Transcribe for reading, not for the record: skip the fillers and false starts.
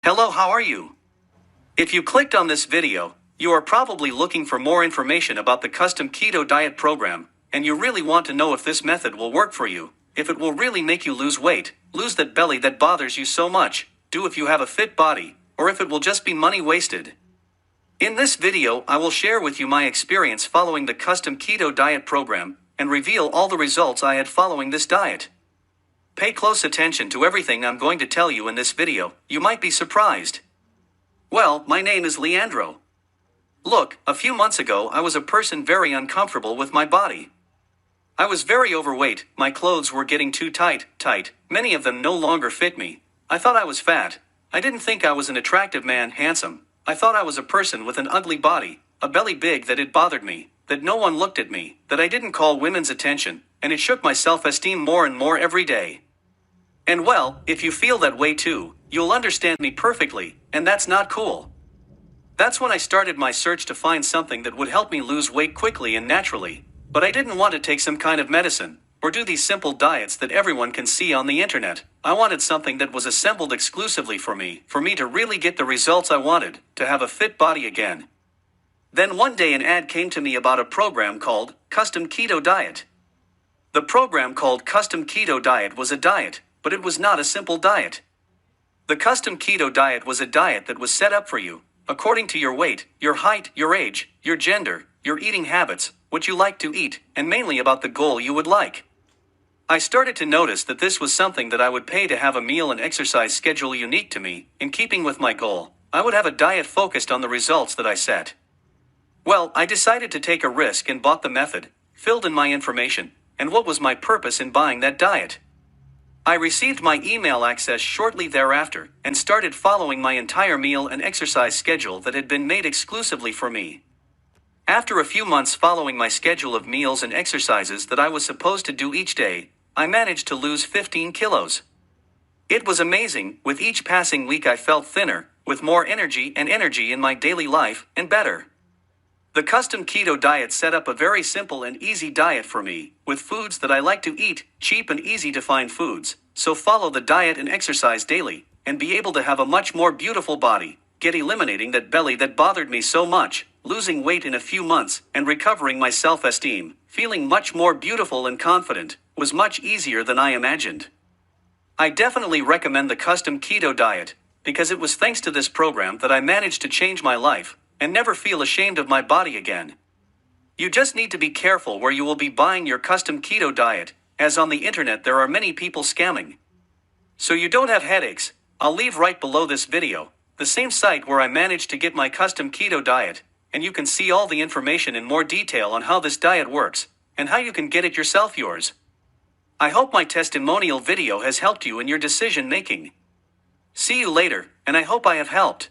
Hello, how are you? If you clicked on this video, you are probably looking for more information about the custom keto diet program, and you really want to know if this method will work for you, if it will really make you lose weight, lose that belly that bothers you so much, do if you have a fit body, or if it will just be money wasted. In this video, I will share with you my experience following the custom keto diet program, and reveal all the results I had following this diet. Pay close attention to everything I'm going to tell you in this video, you might be surprised. Well, my name is Leandro. Look, a few months ago I was a person very uncomfortable with my body. I was very overweight, my clothes were getting too tight, many of them no longer fit me. I thought I was fat. I didn't think I was an attractive man, handsome. I thought I was a person with an ugly body, a belly big that it bothered me, that no one looked at me, that I didn't call women's attention, and it shook my self-esteem more and more every day. And well, if you feel that way too, you'll understand me perfectly, and that's not cool. That's when I started my search to find something that would help me lose weight quickly and naturally, but I didn't want to take some kind of medicine, or do these simple diets that everyone can see on the internet. I wanted something that was assembled exclusively for me to really get the results I wanted, to have a fit body again. Then one day an ad came to me about a program called Custom Keto Diet. The program called Custom Keto Diet was a diet, but it was not a simple diet. The Custom Keto Diet was a diet that was set up for you, according to your weight, your height, your age, your gender, your eating habits, what you like to eat, and mainly about the goal you would like. I started to notice that this was something that I would pay to have a meal and exercise schedule unique to me, in keeping with my goal. I would have a diet focused on the results that I set. Well, I decided to take a risk and bought the method, filled in my information, and what was my purpose in buying that diet. I received my email access shortly thereafter, and started following my entire meal and exercise schedule that had been made exclusively for me. After a few months following my schedule of meals and exercises that I was supposed to do each day, I managed to lose 15 kilos. It was amazing, with each passing week I felt thinner, with more energy in my daily life, and better. The Custom Keto Diet set up a very simple and easy diet for me, with foods that I like to eat, cheap and easy to find foods, so follow the diet and exercise daily, and be able to have a much more beautiful body, get eliminating that belly that bothered me so much, losing weight in a few months, and recovering my self-esteem, feeling much more beautiful and confident, was much easier than I imagined. I definitely recommend the Custom Keto Diet, because it was thanks to this program that I managed to change my life, and never feel ashamed of my body again. You just need to be careful where you will be buying your Custom Keto Diet, as on the internet there are many people scamming. So you don't have headaches, I'll leave right below this video, the same site where I managed to get my Custom Keto Diet, and you can see all the information in more detail on how this diet works, and how you can get it yourself yours. I hope my testimonial video has helped you in your decision making. See you later, and I hope I have helped.